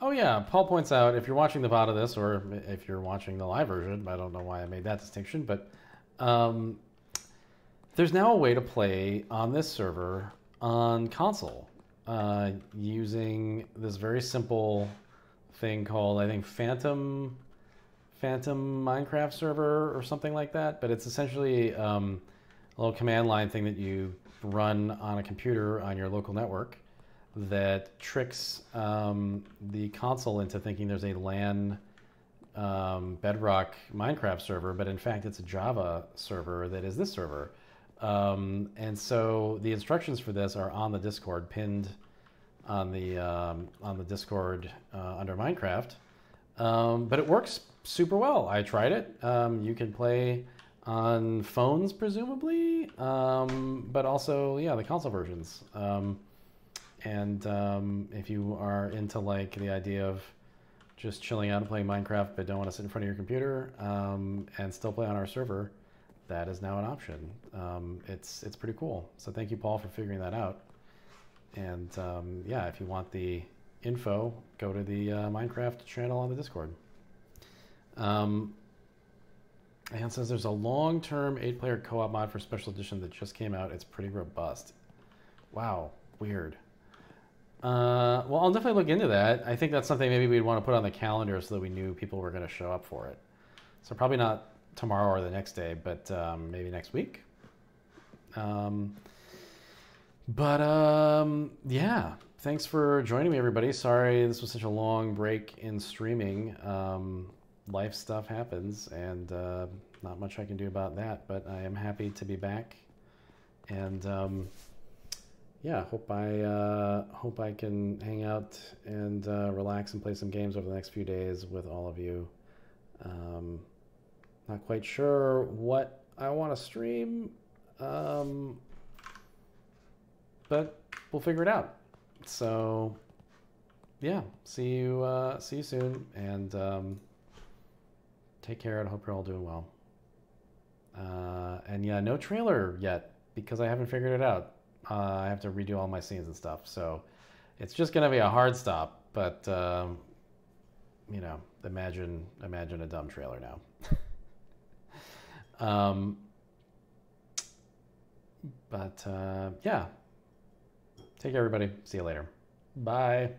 Oh yeah, Paul points out, if you're watching the VOD of this, or if you're watching the live version, I don't know why I made that distinction, but there's now a way to play on this server on console using this very simple thing called, I think, Phantom Minecraft server or something like that. But it's essentially a little command line thing that you run on a computer on your local network that tricks the console into thinking there's a LAN Bedrock Minecraft server, but in fact it's a Java server that is this server. And so the instructions for this are on the Discord, pinned on the Discord under Minecraft. But it works super well. I tried it. You can play on phones presumably, but also the console versions. And if you are into like the idea of just chilling out and playing Minecraft but don't want to sit in front of your computer and still play on our server, that is now an option. It's pretty cool. So thank you, Paul, for figuring that out. And if you want the info, go to the Minecraft channel on the Discord. Ann says there's a long-term 8-player co-op mod for Special Edition that just came out. It's pretty robust. Wow, weird. Well, I'll definitely look into that. I think that's something maybe we'd want to put on the calendar so that we knew people were going to show up for it. So probably not tomorrow or the next day, but maybe next week. Yeah, thanks for joining me, everybody. Sorry this was such a long break in streaming. Life stuff happens, and not much I can do about that, but I am happy to be back. And hope I can hang out and relax and play some games over the next few days with all of you. Not quite sure what I want to stream, but we'll figure it out. So, see you soon, and take care. And hope you're all doing well. No trailer yet because I haven't figured it out. I have to redo all my scenes and stuff, so it's just gonna be a hard stop But you know, imagine a dumb trailer now. Yeah. Take care, everybody. See you later. Bye.